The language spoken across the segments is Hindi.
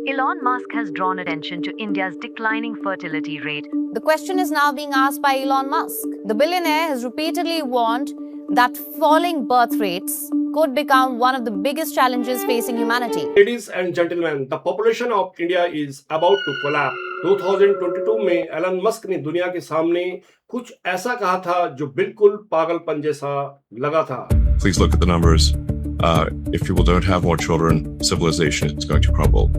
Elon Musk has drawn attention to India's declining fertility rate. The question is now being asked by Elon Musk. The billionaire has repeatedly warned that falling birth rates could become one of the biggest challenges facing humanity. Ladies and gentlemen, the population of India is about to collapse. 2022 में एलन मस्क ने दुनिया के सामने कुछ ऐसा कहा था जो बिल्कुल पागलपन जैसा लगा था. Please look at the numbers. If people don't have more children, civilization is going to crumble.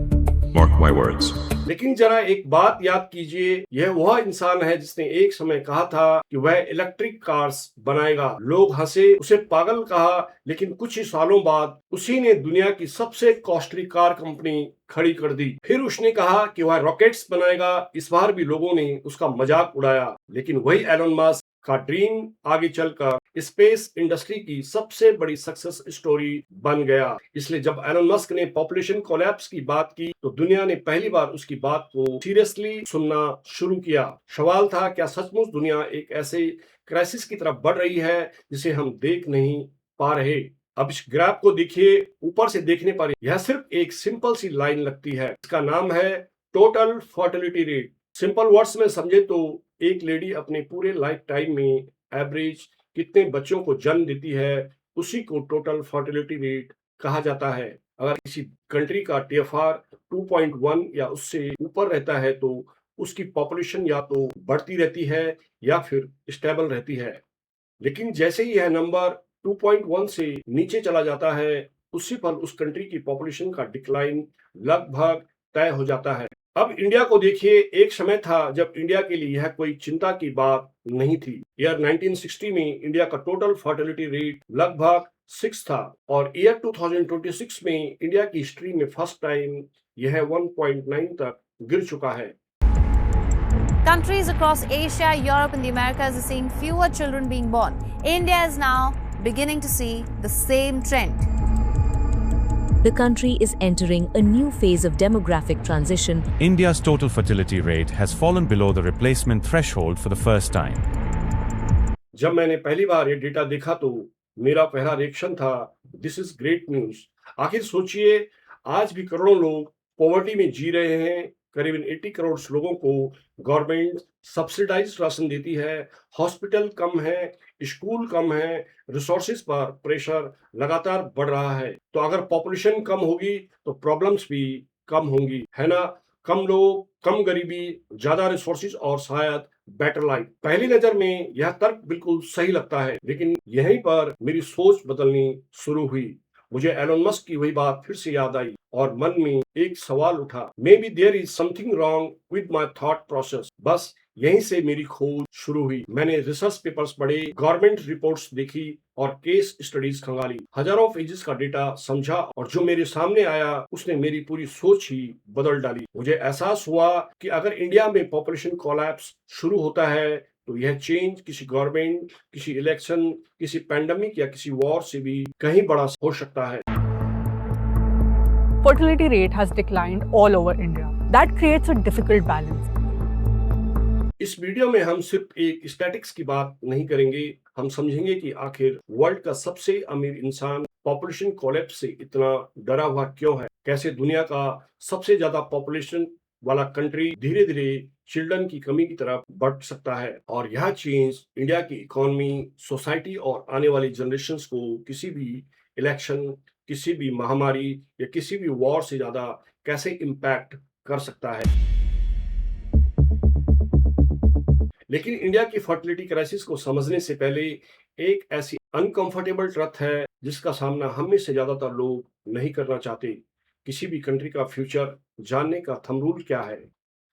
Mark my words. लेकिन जरा एक बात याद कीजिए, यह वह इंसान है जिसने एक समय कहा था कि वह इलेक्ट्रिक कार्स बनाएगा. लोग हंसे, उसे पागल कहा, लेकिन कुछ ही सालों बाद उसी ने दुनिया की सबसे कॉस्टली कार कंपनी खड़ी कर दी. फिर उसने कहा कि वह रॉकेट्स बनाएगा. इस बार भी लोगों ने उसका मजाक उड़ाया, लेकिन वही एलन मस्क का ड्रीम आगे चलकर स्पेस इंडस्ट्री की सबसे बड़ी सक्सेस स्टोरी बन गया. इसलिए जब एलन मस्क ने पॉपुलेशन कोलैप्स की बात की तो दुनिया ने पहली बार उसकी बात को सीरियसली सुनना शुरू किया. सवाल था, क्या सचमुच दुनिया एक ऐसे क्राइसिस की तरफ बढ़ रही है जिसे हम देख नहीं पा रहे? अब इस ग्राफ को देखिए. ऊपर से देखने पर यह सिर्फ एक सिंपल सी लाइन लगती है. इसका नाम है total fertility rate. Simple words में समझे तो एक लेडी अपने पूरे लाइफ टाइम में एवरेज कितने बच्चों को जन्म देती है, उसी को टोटल फर्टिलिटी रेट कहा जाता है. अगर किसी कंट्री का TFR 2.1 या उससे ऊपर रहता है तो उसकी पॉपुलेशन या तो बढ़ती रहती है या फिर स्टेबल रहती है. लेकिन जैसे ही यह नंबर 2.1 से नीचे चला जाता है, उसी पर उस कंट्री की पॉपुलेशन का डिक्लाइन लगभग तय हो जाता है. अब इंडिया को देखिए. एक समय था जब इंडिया के लिए यह कोई चिंता की बात नहीं थी. ईयर 1960 में इंडिया का टोटल फर्टिलिटी रेट लगभग 6 था और ईयर 2026 में इंडिया की हिस्ट्री में फर्स्ट टाइम यह 1.9 तक गिर चुका है. Countries across Asia, Europe and the Americas are seeing fewer children being born. India is now beginning to see the same trend. The country is entering a new phase of demographic transition. India's total fertility rate has fallen below the replacement threshold for the first time. जब मैंने पहली बार ये डेटा देखा तो मेरा पहला रिएक्शन था, दिस इज ग्रेट न्यूज. आखिर सोचिए, आज भी करोड़ों लोग पॉवर्टी में जी रहे हैं. करीबन 80 करोड़ लोगों को गवर्नमेंट सब्सिडाइज्ड राशन देती है. हॉस्पिटल कम है, स्कूल कम है, रिसोर्सेज पर प्रेशर लगातार बढ़ रहा है. तो अगर पॉपुलेशन कम होगी तो प्रॉब्लम्स भी कम होंगी, है ना? कम लोग, कम गरीबी, ज्यादा रिसोर्सेज और शायद बेटर लाइफ. पहली नजर में यह तर्क बिल्कुल सही लगता है, लेकिन यहीं पर मेरी सोच बदलनी शुरू हुई. मुझे एलन मस्क की वही बात फिर से याद आई और मन में एक सवाल उठा, maybe there is something wrong with my thought process. बस यहीं से मेरी खोज शुरू हुई. मैंने रिसर्च पेपर्स पढ़े, गवर्नमेंट रिपोर्ट्स देखी और केस स्टडीज खंगाली. हजारों पेजेस का डेटा समझा और जो मेरे सामने आया उसने मेरी पूरी सोच ही बदल डाली. मुझे एहसास हुआ कि अगर इंडिया में पॉपुलेशन कोलैप्स शुरू होता है तो यह चेंज किसी गवर्नमेंट, किसी इलेक्शन, किसी पैंडेमिक या किसी वॉर से भी कहीं बड़ा हो सकता है. Fertility rate has declined all over India. That creates a difficult balance. इस वीडियो में हम सिर्फ एक स्टैटिक्स की बात नहीं करेंगे. हम समझेंगे कि आखिर वर्ल्ड का सबसे अमीर इंसान पॉपुलेशन कोलैप्स से इतना डरा हुआ क्यों है. कैसे दुनिया का सबसे ज्यादा पॉपुलेशन वाला कंट्री धीरे धीरे चिल्ड्रन की कमी की तरफ बढ़ सकता है. और यह चेंज इंडिया की इकोनॉमी, सोसाइटी और आने वाली जनरेशंस को किसी भी इलेक्शन, किसी भी महामारी या किसी भी वॉर से ज्यादा कैसे इम्पैक्ट कर सकता है. लेकिन इंडिया की फर्टिलिटी क्राइसिस को समझने से पहले एक ऐसी अनकंफर्टेबल ट्रुथ है जिसका सामना हम में से ज्यादातर लोग नहीं करना चाहते. किसी भी कंट्री का फ्यूचर जानने का थंब रूल क्या है?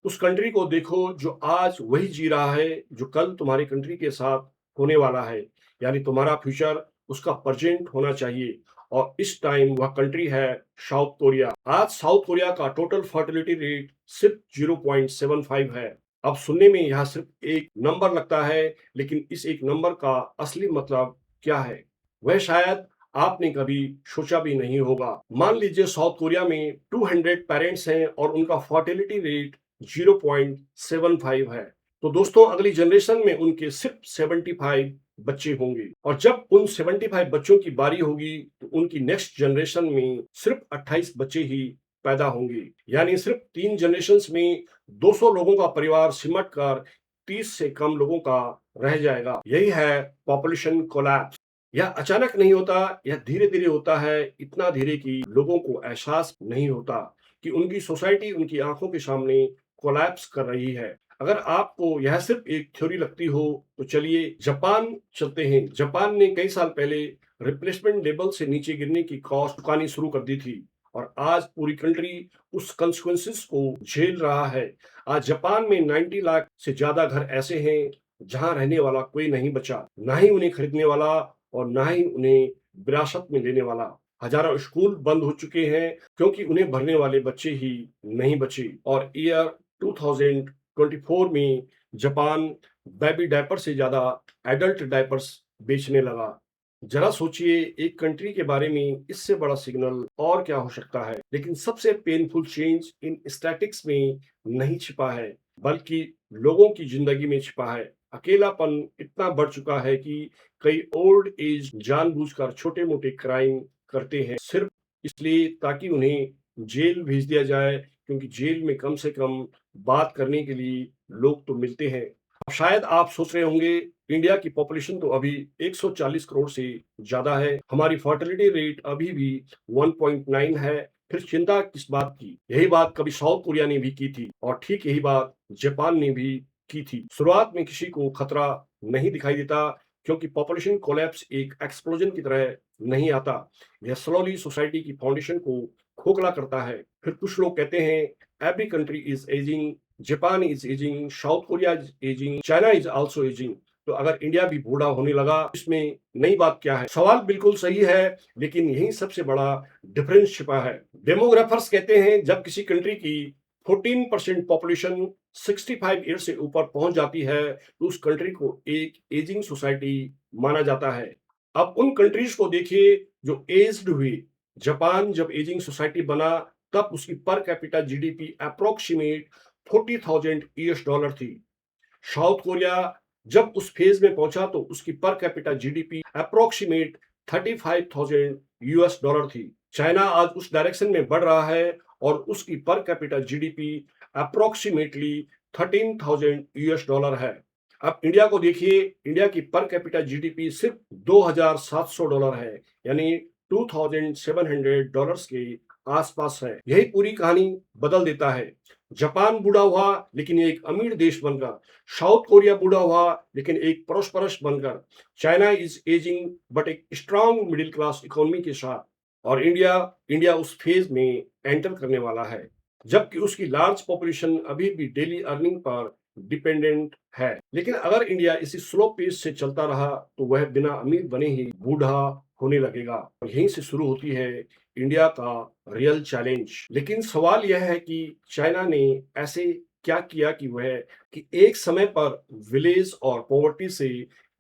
उस कंट्री को देखो जो आज वही जी रहा है जो कल तुम्हारी कंट्री के साथ होने वाला है. यानी तुम्हारा फ्यूचर उसका प्रेजेंट होना चाहिए. और इस टाइम वह कंट्री है साउथ कोरिया. आज साउथ कोरिया का टोटल फर्टिलिटी रेट सिर्फ 0.75 है. अब सुनने में यह सिर्फ एक नंबर लगता है, लेकिन इस एक नंबर का असली मतलब क्या है वह शायद आपने कभी सोचा भी नहीं होगा. मान लीजिए साउथ कोरिया में 200 पेरेंट्स हैं और उनका फर्टिलिटी रेट 0.75 है. तो दोस्तों, अगली जनरेशन में उनके सिर्फ 75 बच्चे होंगे और जब उन 75 बच्चों की बारी होगी तो उनकी नेक्स्ट जनरेशन में सिर्फ 28 बच्चे ही पैदा होंगी। यानी सिर्फ 3 जनरेशंस में 200 लोगों का परिवार सिमट कर 30 से कम लोगों का रह जाएगा। यही है पॉपुलेशन कोलैप्स। यह अचानक नहीं होता, यह धीरे धीरे होता है, इतना धीरे कि लोगों को एहसास नहीं होता कि उनकी सोसाइटी उनकी आंखों के सामने कोलैप्स कर रही है। अगर आपको यह सिर्फ एक थ्योरी लगती हो तो चलिए जापान चलते हैं। जापान ने कई साल पहले रिप्लेसमेंट लेवल से नीचे गिरने की कॉस्ट चुकानी शुरू कर दी थी और आज पूरी कंट्री उस कंसिक्वेंसेस को झेल रहा है। आज जापान में 90 लाख से ज्यादा घर ऐसे हैं जहां रहने वाला कोई नहीं बचा, ना ही उन्हें खरीदने वाला और ना ही उन्हें विरासत में लेने वाला। हजारों स्कूल बंद हो चुके हैं क्योंकि उन्हें भरने वाले बच्चे ही नहीं बचे। और ईयर 2024 में जापान बेबी डायपर से ज्यादा एडल्ट डायपर्स बेचने लगा। जरा सोचिए, एक कंट्री के बारे में इससे बड़ा सिग्नल और क्या हो सकता है। लेकिन सबसे पेनफुल चेंज इन स्टैटिक्स में नहीं छिपा है बल्कि लोगों की जिंदगी में छिपा है। अकेलापन इतना बढ़ चुका है कि कई ओल्ड एज जानबूझकर छोटे मोटे क्राइम करते हैं सिर्फ इसलिए ताकि उन्हें जेल भेज दिया जाए, क्योंकि जेल में कम से कम बात करने के लिए लोग तो मिलते हैं। शायद आप सोच रहे होंगे, इंडिया की पॉपुलेशन तो अभी 140 करोड़ से ज्यादा है, हमारी फर्टिलिटी रेट अभी भी 1.9 है, फिर चिंता किस बात की। यही बात कभी साउथ कोरिया ने भी की थी और ठीक यही बात जापान ने भी की थी। शुरुआत में किसी को खतरा नहीं दिखाई देता क्योंकि पॉपुलेशन कोलैप्स एक एक्सप्लोजन की तरह नहीं आता, यह स्लोली सोसाइटी की फाउंडेशन को खोखला करता है। फिर कुछ लोग कहते हैं every country is ageing, Japan is ageing, south Korea is ageing, China is also ageing. तो अगर इंडिया भी बूढ़ा होने लगा, इसमें नई बात क्या है? सवाल बिल्कुल सही है, लेकिन यही सबसे बड़ा डिफरेंस छिपा है। डेमोग्राफर्स कहते हैं जब किसी कंट्री की 14% पॉपुलेशन 65 ईयर से ऊपर पहुंच जाती है तो उस कंट्री को एक एजिंग सोसाइटी माना जाता है। अब उन कंट्रीज को देखिए जो एज्ड हुई। जापान जब एजिंग सोसाइटी बना तब उसकी पर कैपिटा जीडीपी अप्रोक्सीमेट $40,000 थी। साउथ कोरिया जब उस फेज में पहुंचा तो उसकी पर कैपिटा जीडीपी अप्रोक्सीमेट $35,000 थी। चाइना आज उस डायरेक्शन में बढ़ रहा है और उसकी पर कैपिटा जीडीपी अप्रोक्सीमेटली $13,000 है। अब इंडिया को देखिए, इंडिया की पर कैपिटा जीडीपी सिर्फ $2,700 है, यानी $2,700 के आसपास है। यही पूरी कहानी बदल देता है। जापान बूढ़ा हुआ लेकिन एक अमीर देश बनकर, साउथ कोरिया बूढ़ा हुआ लेकिन एक प्रोस्परस बनकर, चाइना इज एजिंग बट एक स्ट्रांग मिडिल क्लास इकोनॉमी के साथ, और इंडिया उस फेज में एंटर करने वाला है जबकि उसकी लार्ज पॉपुलेशन अभी भी डेली अर्निंग पर डिपेंडेंट है। लेकिन अगर इंडिया इसी स्लो पेस से चलता रहा तो वह बिना अमीर बने ही बूढ़ा होने लगेगा। और यहीं से शुरू होती है इंडिया का रियल चैलेंज। लेकिन सवाल यह है कि चाइना ने ऐसे क्या किया कि एक समय पर विलेज और पॉवर्टी से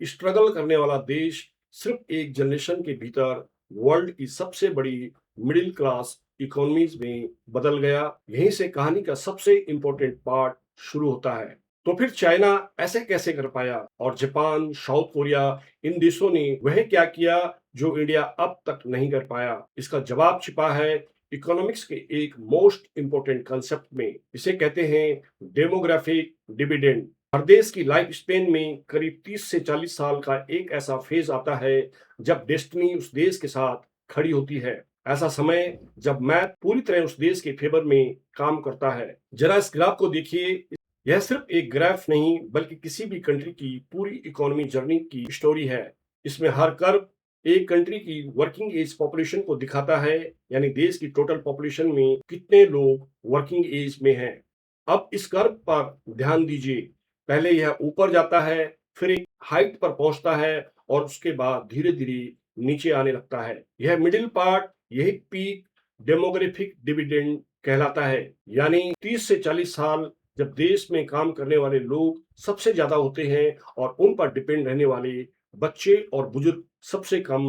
स्ट्रगल करने वाला देश सिर्फ एक जनरेशन के भीतर वर्ल्ड की सबसे बड़ी मिडिल क्लास इकोनॉमीज में बदल गया। यहीं से कहानी का सबसे इंपॉर्टेंट पार्ट शुरू होता है। तो फिर चाइना ऐसे कैसे कर पाया और जापान, साउथ कोरिया, इन देशों ने वह क्या किया जो इंडिया अब तक नहीं कर पाया? इसका जवाब छिपा है इकोनॉमिक्स के एक मोस्ट इंपोर्टेंट कंसेप्ट में। इसे कहते हैं डेमोग्राफिक डिविडेंड। हर देश की लाइफ स्पेन में करीब 30 से 40 साल का एक ऐसा फेज आता है जब डेस्टिनी उस देश के साथ खड़ी होती है। ऐसा समय जब मैथ पूरी तरह उस देश के फेवर में काम करता है। जरा इस ग्राफ को देखिए, यह सिर्फ एक ग्राफ नहीं बल्कि किसी भी कंट्री की पूरी इकोनॉमी जर्नी की स्टोरी है। इसमें हर कर्व एक कंट्री की वर्किंग एज पॉपुलेशन को दिखाता है, यानी देश की टोटल पॉपुलेशन में कितने लोग वर्किंग एज में हैं। अब इस कर्व पर ध्यान दीजिए, पहले यह ऊपर जाता है, फिर एक हाइट पर पहुंचता है और उसके बाद धीरे धीरे नीचे आने लगता है। यह मिडिल पार्ट, यही पीक डेमोग्राफिक डिविडेंड कहलाता है। यानी 30 से 40 साल जब देश में काम करने वाले लोग सबसे ज्यादा होते हैं और उन पर डिपेंड रहने वाले बच्चे और बुजुर्ग सबसे कम।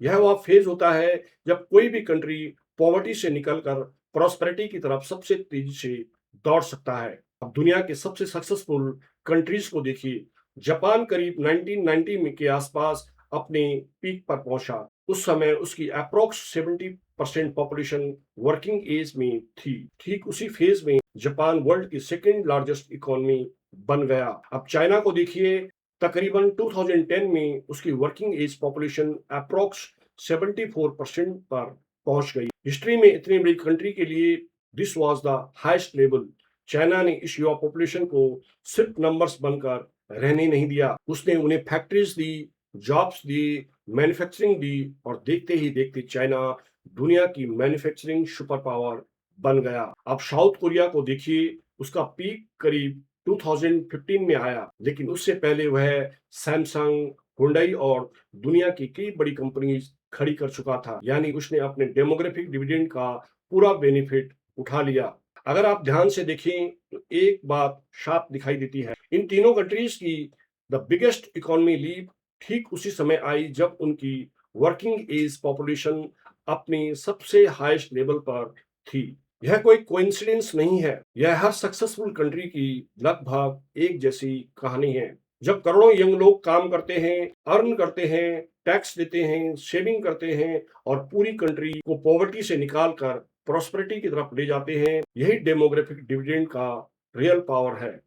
यह वह फेज होता है जब कोई भी कंट्री पॉवर्टी से निकलकर प्रॉस्पेरिटी की तरफ सबसे तेजी से दौड़ सकता है। अब दुनिया के सबसे सक्सेसफुल कंट्रीज को देखिए। जापान करीब 1990 में के आसपास अपने पीक पर पहुंचा। उस समय उसकी approx percent population working age में थी। ठीक उसी फेज में जापान वर्ल्ड की सेकेंड लार्जेस्ट इकोनॉमी बन गया। अब चाइना को देखिए, तकरीबन 2010 में उसकी वर्किंग एज पॉपुलेशन अप्रोक्स 74% पर पहुंच गई। हिस्ट्री में इतनी बड़ी कंट्री के लिए this was the highest level. China ने इस युवा पॉपुलेशन को सिर्फ नंबर्स बनकर रहने नहीं दिया, उसने उन्हें फैक्ट्रीज दी, जॉब्स दी, मैन्युफैक्चरिंग दी और देखते ही देखते चाइना दुनिया की मैन्युफैक्चरिंग सुपर पावर बन गया। अब साउथ कोरिया को देखिए, उसका पीक करीब 2015 में आया, लेकिन उससे पहले वह सैमसंग, हुंडई और दुनिया की कई बड़ी कंपनीज खड़ी कर चुका था। यानी उसने अपने डेमोग्राफिक डिविडेंड का पूरा बेनिफिट उठा लिया। अगर आप ध्यान से देखें तो एक बात साफ दिखाई देती है, इन तीनों कंट्रीज की द बिगेस्ट इकोनॉमी लीप ठीक उसी समय आई जब उनकी वर्किंग एज पॉपुलेशन अपनी सबसे हाईएस्ट लेवल पर थी। यह कोई कोइंसिडेंस नहीं है, यह हर सक्सेसफुल कंट्री की लगभग एक जैसी कहानी है। जब करोड़ों यंग लोग काम करते हैं, अर्न करते हैं, टैक्स देते हैं, सेविंग करते हैं और पूरी कंट्री को पॉवर्टी से निकालकर प्रॉस्पेरिटी की तरफ ले जाते हैं, यही डेमोग्राफिक डिविडेंड का रियल पावर है।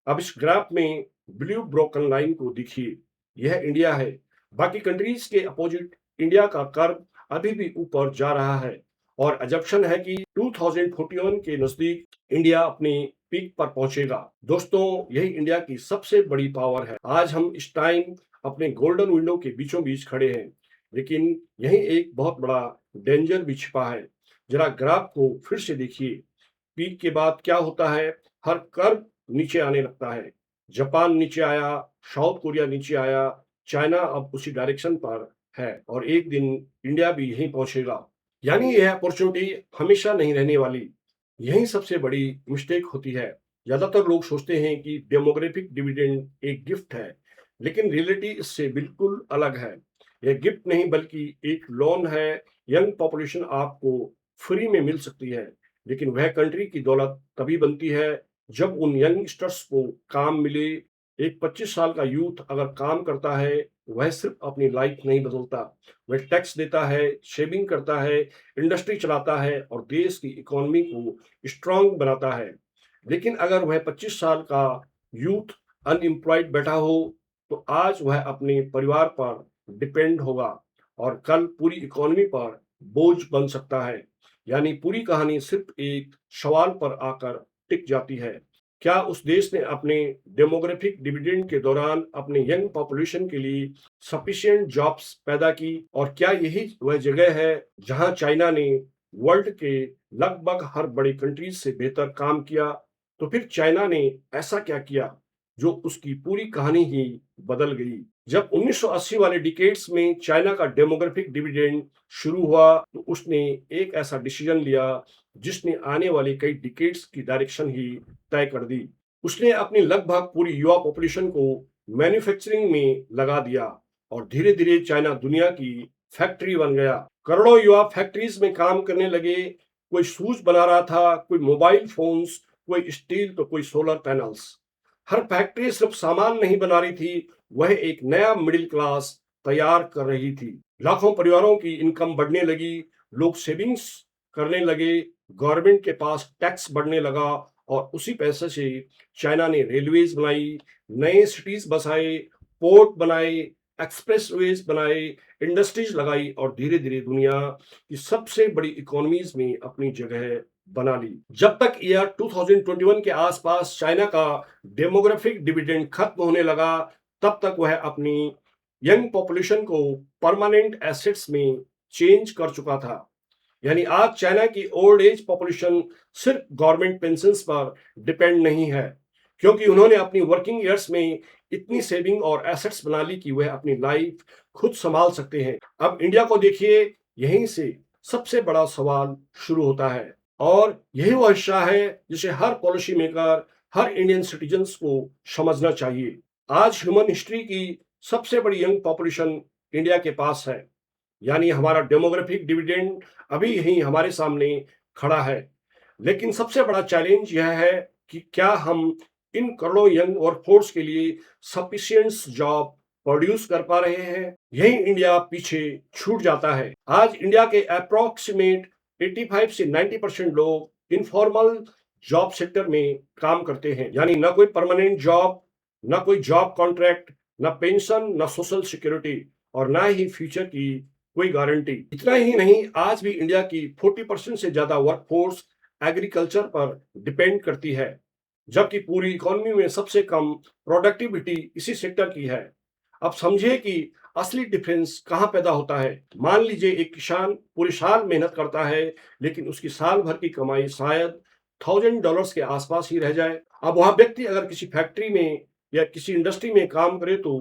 अब इस ग्राफ में ब्लू ब्रोकन लाइन को देखिए, यह इंडिया है। बाकी कंट्रीज के अपोजिट इंडिया का कर्व अभी भी ऊपर जा रहा है और अजम्पशन है कि 2041 के नजदीक इंडिया अपने पीक पर पहुंचेगा। दोस्तों, यही इंडिया की सबसे बड़ी पावर है। आज हम इस टाइम अपने गोल्डन विंडो के बीचों बीच खड़े हैं, लेकिन यही एक बहुत बड़ा डेंजर भी छिपा है। जरा ग्राफ को फिर से देखिए, पीक के बाद क्या होता है, हर कर्व नीचे आने लगता है। जापान नीचे आया, साउथ कोरिया नीचे आया, चाइना अब उसी डायरेक्शन पर है और एक दिन इंडिया भी यहीं पहुंचेगा। यानी यह अपॉर्चुनिटी हमेशा नहीं रहने वाली। यही सबसे बड़ी मिस्टेक होती है। ज्यादातर लोग सोचते हैं कि डेमोग्राफिक डिविडेंड एक गिफ्ट है, लेकिन रियलिटी इससे बिल्कुल अलग है। यह गिफ्ट नहीं बल्कि एक लोन है। यंग पॉपुलेशन आपको फ्री में मिल सकती है, लेकिन वह कंट्री की दौलत तभी बनती है जब उन यंगस्टर्स को काम मिले। एक 25 साल का यूथ अगर काम करता है, वह सिर्फ अपनी लाइफ नहीं बदलता, वह टैक्स देता है, सेविंग करता है, इंडस्ट्री चलाता है और देश की इकोनॉमी को स्ट्रांग बनाता है। लेकिन अगर वह 25 साल का यूथ अनएम्प्लॉयड बैठा हो, तो आज वह अपने परिवार पर डिपेंड होगा और कल पूरी इकोनॉमी पर बोझ बन सकता है। यानी पूरी कहानी सिर्फ एक सवाल पर आकर टिक जाती है, क्या उस देश ने अपने डेमोग्राफिक डिविडेंड के दौरान अपने यंग पॉपुलेशन के लिए सफिशिएंट जॉब्स पैदा की? और क्या यही वह जगह है जहां चाइना ने वर्ल्ड के लगभग हर बड़ी कंट्रीज से बेहतर काम किया? तो फिर चाइना ने ऐसा क्या किया जो उसकी पूरी कहानी ही बदल गई? जब 1980 वाले डिकेड्स में चाइना का डेमोग्राफिक डिविडेंड शुरू हुआ, तो उसने एक ऐसा डिसीजन लिया जिसने आने वाले कई डिकेड्स की डायरेक्शन ही तय कर दी। उसने अपनी लगभग पूरी युवा पॉपुलेशन को मैन्युफैक्चरिंग में लगा दिया और धीरे धीरे चाइना दुनिया की फैक्ट्री बन गया। करोड़ों युवा फैक्ट्रीज में काम करने लगे। कोई शूज बना रहा था, कोई मोबाइल फोन्स, कोई स्टील तो कोई सोलर पैनल्स। हर फैक्ट्री सिर्फ सामान नहीं बना रही थी, वह एक नया मिडिल क्लास तैयार कर रही थी। लाखों परिवारों की इनकम बढ़ने लगी, लोग सेविंग्स करने लगे, गवर्नमेंट के पास टैक्स बढ़ने लगा और उसी पैसे से चाइना ने रेलवेज बनाई, नए सिटीज बसाए, पोर्ट बनाए, एक्सप्रेसवेज बनाए, इंडस्ट्रीज लगाई और धीरे धीरे दुनिया की सबसे बड़ी इकोनॉमीज में अपनी जगह बना ली। जब तक ईयर 2021 के आसपास चाइना का डेमोग्राफिक डिविडेंड खत्म होने लगा, तब तक वह अपनी यंग पॉपुलेशन को परमानेंट एसेट्स में चेंज कर चुका था। यानी आज चाइना की ओल्ड एज पॉपुलेशन सिर्फ गवर्नमेंट पेंशन्स पर डिपेंड नहीं है, क्योंकि उन्होंने अपनी वर्किंग ईयर्स में इतनी सेविंग और एसेट्स बना ली कि वह अपनी लाइफ खुद संभाल सकते हैं। अब इंडिया को देखिए, यहीं से सबसे बड़ा सवाल शुरू होता है और यही वह हिस्सा है जिसे हर पॉलिसी मेकर, हर इंडियन सिटीजन्स को समझना चाहिए। आज ह्यूमन हिस्ट्री की सबसे बड़ी यंग पॉपुलेशन इंडिया के पास है, यानी हमारा डेमोग्राफिक डिविडेंड अभी यहीं हमारे सामने खड़ा है। लेकिन सबसे बड़ा चैलेंज यह है कि क्या हम इन करोड़ों यंग वर्कफोर्स के लिए सफिशिएंट जॉब प्रोड्यूस कर पा रहे हैं, यही इंडिया पीछे छूट जाता है। आज इंडिया के अप्रोक्सीमेट 85 से 90% लोग इनफॉर्मल जॉब सेक्टर में काम करते हैं, यानी ना कोई परमानेंट जॉब, ना कोई जॉब कॉन्ट्रैक्ट, ना पेंशन, ना सोशल सिक्योरिटी और ना ही फ्यूचर की कोई गारंटी। इतना ही नहीं, आज भी इंडिया की 40% से ज्यादा वर्कफोर्स एग्रीकल्चर पर डिपेंड करती है, जबकि पूरी इकोनॉमी में सबसे कम प्रोडक्टिविटी इसी सेक्टर की है। अब समझिए कि असली डिफरेंस कहां पैदा होता है। मान लीजिए एक किसान पूरे साल मेहनत करता है, लेकिन उसकी साल भर की कमाई शायद $1000 के आसपास ही रह जाए। अब वह व्यक्ति अगर किसी फैक्ट्री में या किसी इंडस्ट्री में काम करे तो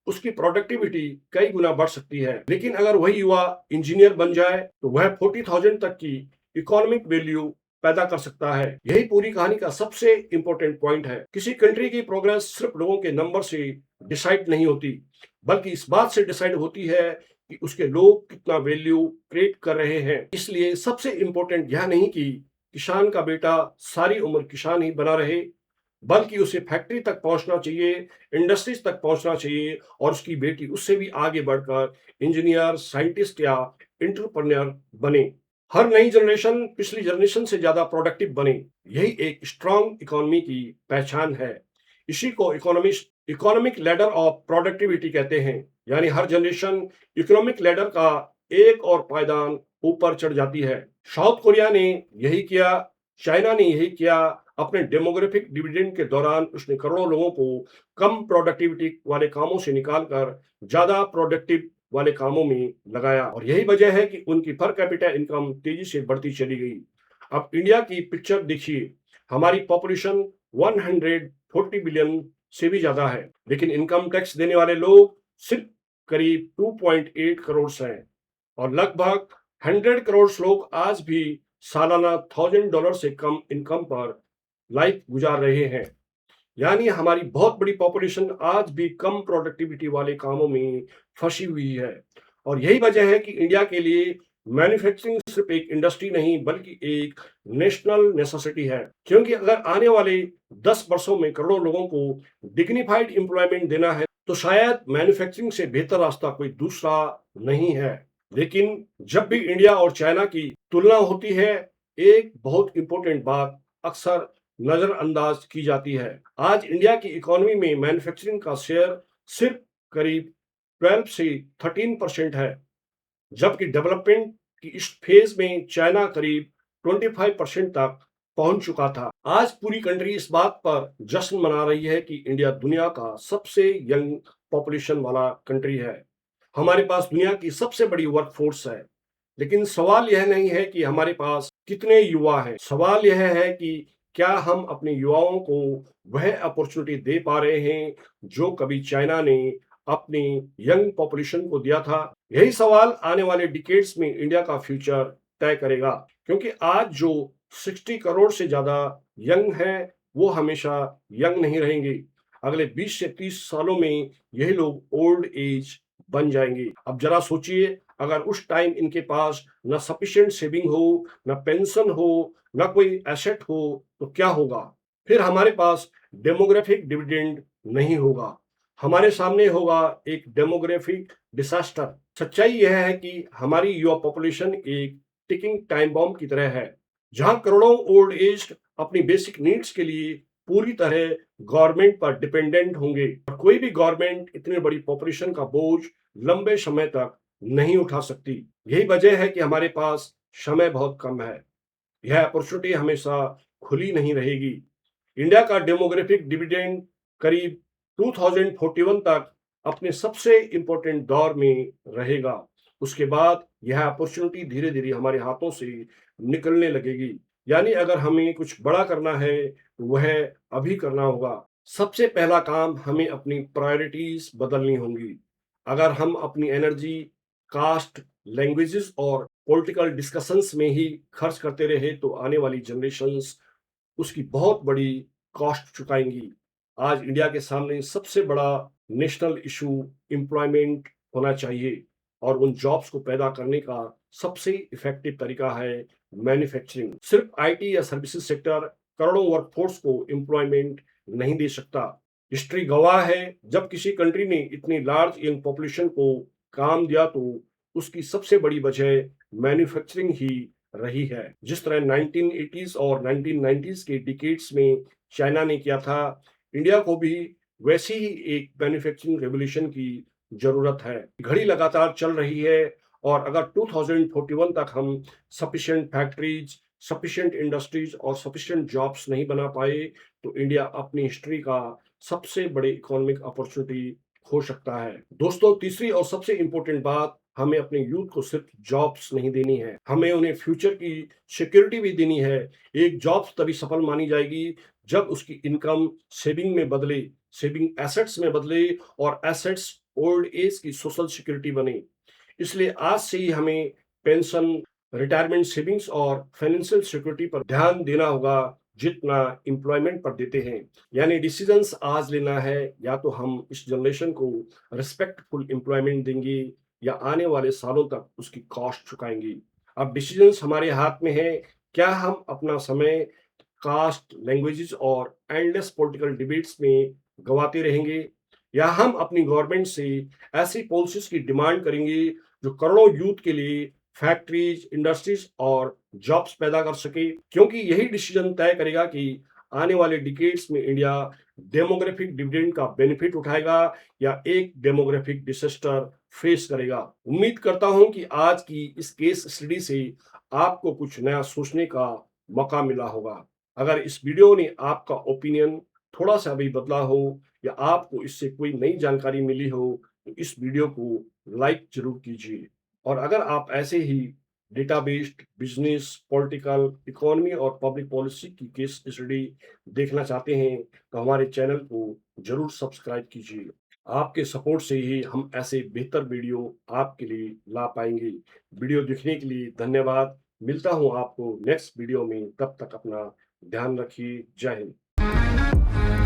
उसकी प्रोडक्टिविटी कई गुना बढ़ सकती है, लेकिन अगर वही युवा इंजीनियर बन जाए तो वह 40,000 तक की इकोनॉमिक वैल्यू पैदा कर सकता है। यही पूरी कहानी का सबसे इंपॉर्टेंट पॉइंट है। किसी कंट्री की प्रोग्रेस सिर्फ लोगों के नंबर से डिसाइड नहीं होती, बल्कि इस बात से डिसाइड होती है कि उसके लोग कितना वैल्यू क्रिएट कर रहे हैं। इसलिए सबसे इंपॉर्टेंट यह नहीं कि किसान का बेटा सारी उम्र किसान ही बना रहे, बल्कि उसे फैक्ट्री तक पहुंचना चाहिए, इंडस्ट्रीज तक पहुंचना चाहिए और उसकी बेटी उससे भी आगे बढ़कर इंजीनियर, साइंटिस्ट या एंटरप्रेन्योर बने। हर नई जनरेशन पिछली जनरेशन से ज्यादा प्रोडक्टिव बने, यही एक स्ट्रांग इकोनॉमी की पहचान है। इसी को इकोनॉमिक लैडर ऑफ प्रोडक्टिविटी कहते हैं, यानी हर जनरेशन इकोनॉमिक लैडर का एक और पायदान ऊपर चढ़ जाती है। साउथ कोरिया ने यही किया, चाइना ने यही किया। अपने डेमोग्राफिक डिविडेंड के दौरान उसने करोड़ों लोगों को कम प्रोडक्टिविटी वाले कामों से निकालकर ज्यादा प्रोडक्टिव वाले कामों में लगाया, और यही वजह है कि उनकी पर कैपिटा इनकम तेजी से बढ़ती चली गई। अब इंडिया की पिक्चर देखिए, हमारी पॉपुलेशन 140 बिलियन से भी ज्यादा है, लेकिन इनकम टैक्स देने वाले लोग सिर्फ करीब 2.8 करोड़ हैं, और लगभग 100 करोड़ लोग आज भी सालाना $1000 से कम इनकम पर लाइफ गुजार रहे हैं। यानी हमारी बहुत बड़ी पॉपुलेशन आज भी कम प्रोडक्टिविटी वाले कामों में फंसी हुई है, और यही वजह है कि इंडिया के लिए मैन्युफैक्चरिंग सिर्फ एक इंडस्ट्री नहीं बल्कि एक नेशनल नेसेसिटी है। क्योंकि अगर आने वाले 10 वर्षों में करोड़ों लोगों को डिग्निफाइड एम्प्लॉयमेंट देना है तो शायद मैन्युफैक्चरिंग से बेहतर रास्ता कोई दूसरा नहीं है। लेकिन जब भी इंडिया और चाइना की तुलना होती है, एक बहुत इंपॉर्टेंट बात अक्सर नजरअंदाज की जाती है। आज इंडिया की इकोनॉमी में मैन्युफैक्चरिंग का शेयर सिर्फ करीब 12 से 13% है, जबकि डेवलपमेंट की इस फेज में चाइना करीब 25% तक पहुंच चुका था। आज पूरी कंट्री इस बात पर जश्न मना रही है कि इंडिया दुनिया का सबसे यंग पॉपुलेशन वाला कंट्री है। हमारे पास दुनिया की सबसे बड़ी वर्कफोर्स है, लेकिन सवाल यह नहीं है कि हमारे पास कितने युवा हैं। सवाल यह है कि क्या हम अपने युवाओं को वह अपॉर्चुनिटी दे पा रहे हैं जो कभी चाइना ने अपनी यंग पॉपुलेशन को दिया था। यही सवाल आने वाले डिकेड्स में इंडिया का फ्यूचर तय करेगा, क्योंकि आज जो 60 करोड़ से ज्यादा यंग हैं वो हमेशा यंग नहीं रहेंगे। अगले 20 से 30 सालों में यही लोग ओल्ड एज बन जाएंगे। अब जरा सोचिए, अगर उस टाइम इनके पास न सफिशिएंट सेविंग हो, न पेंशन हो, न कोई एसेट हो, तो क्या होगा? फिर हमारे पास डेमोग्राफिक डिविडेंड नहीं होगा, हमारे सामने होगा एक डेमोग्राफिक डिसास्टर। सच्चाई यह है कि हमारी युवा पॉपुलेशन एक टिकिंग टाइम बॉम्ब की तरह है, जहां करोड़ों ओल्ड एज अपनी बेसिक नीड्स के लिए पूरी तरह गवर्नमेंट पर डिपेंडेंट होंगे, और कोई भी गवर्नमेंट इतनी बड़ी पॉपुलेशन का बोझ लंबे समय तक नहीं उठा सकती। यही वजह है कि हमारे पास समय बहुत कम है। यह अपॉर्चुनिटी हमेशा खुली नहीं रहेगी। इंडिया का डेमोग्राफिक डिविडेंड करीब 2041 तक अपने सबसे इंपॉर्टेंट दौर में रहेगा। उसके बाद यह अपॉर्चुनिटी धीरे धीरे हमारे हाथों से निकलने लगेगी। यानी अगर हमें कुछ बड़ा करना है तो वह अभी करना होगा। सबसे पहला काम, हमें अपनी प्रायोरिटीज बदलनी होंगी। अगर हम अपनी एनर्जी कास्ट, लैंग्वेजेस और पॉलिटिकल डिस्कशंस में ही खर्च करते रहे तो आने वाली जनरेशंस उसकी बहुत बड़ी कॉस्ट चुकाएंगी। आज इंडिया के सामने सबसे बड़ा नेशनल इशू एम्प्लॉयमेंट होना चाहिए, और उन जॉब्स को पैदा करने का सबसे इफेक्टिव तरीका है मैन्युफैक्चरिंग। सिर्फ आईटी या सर्विसेज सेक्टर करोड़ों वर्कफोर्स को एम्प्लॉयमेंट नहीं दे सकता। हिस्ट्री गवाह है, जब किसी कंट्री ने इतनी लार्ज यंग पॉपुलेशन को काम दिया तो उसकी सबसे बड़ी वजह मैन्युफैक्चरिंग ही रही है। जिस तरह 1980s और 1990s के डिकेड्स में चाइना ने किया था, इंडिया को भी वैसी ही एक मैन्युफैक्चरिंग रेवोल्यूशन की जरूरत है। घड़ी लगातार चल रही है और अगर 2041 तक हम सफिशिएंट फैक्ट्रीज, सफिशिएंट इंडस्ट्रीज और सफिशिएंट जॉब्स नहीं बना पाए तो इंडिया अपनी हिस्ट्री का सबसे बड़े इकोनॉमिक अपॉर्चुनिटी खो सकता है। दोस्तों, तीसरी और सबसे इंपॉर्टेंट बात, हमें अपने यूथ को सिर्फ जॉब्स नहीं देनी है, हमें उन्हें फ्यूचर की सिक्योरिटी भी देनी है। एक जॉब्स तभी सफल मानी जाएगी जब उसकी इनकम सेविंग में बदले, सेविंग एसेट्स में बदले और एसेट्स ओल्ड एज की सोशल सिक्योरिटी बने। इसलिए आज से ही हमें पेंशन, रिटायरमेंट सेविंग्स और फाइनेंशियल सिक्योरिटी पर ध्यान देना होगा जितना एम्प्लॉयमेंट पर देते हैं। यानी डिसीजंस आज लेना है, या तो हम इस जनरेशन को रिस्पेक्टफुल एम्प्लॉयमेंट देंगे या आने वाले सालों तक उसकी कॉस्ट चुकाएंगे। अब डिसीजंस हमारे हाथ में है। क्या हम अपना समय कास्ट, लैंग्वेजेस और एंडलेस पॉलिटिकल डिबेट्स में गवाते रहेंगे, या हम अपनी गवर्नमेंट से ऐसी पॉलिसीज की डिमांड करेंगे जो करोड़ों यूथ के लिए फैक्ट्रीज, इंडस्ट्रीज और जॉब्स पैदा कर सके? क्योंकि यही डिसीजन तय करेगा कि आने वाले डिकेड्स में इंडिया डेमोग्राफिक डिविडेंड का बेनिफिट उठाएगा या एक डेमोग्राफिक डिजास्टर फेस करेगा। उम्मीद करता हूं कि आज की इस केस स्टडी से आपको कुछ नया सोचने का मौका मिला होगा। अगर इस वीडियो ने आपका ओपिनियन थोड़ा सा भी बदला हो या आपको इससे कोई नई जानकारी मिली हो तो इस वीडियो को लाइक जरूर कीजिए। और अगर आप ऐसे ही data based business, political, economy और पब्लिक पॉलिसी की केस स्टडी देखना चाहते हैं तो हमारे चैनल को जरूर सब्सक्राइब कीजिए। आपके सपोर्ट से ही हम ऐसे बेहतर वीडियो आपके लिए ला पाएंगे। वीडियो देखने के लिए धन्यवाद। मिलता हूं आपको नेक्स्ट वीडियो में, तब तक अपना ध्यान रखिए। जय हिंद।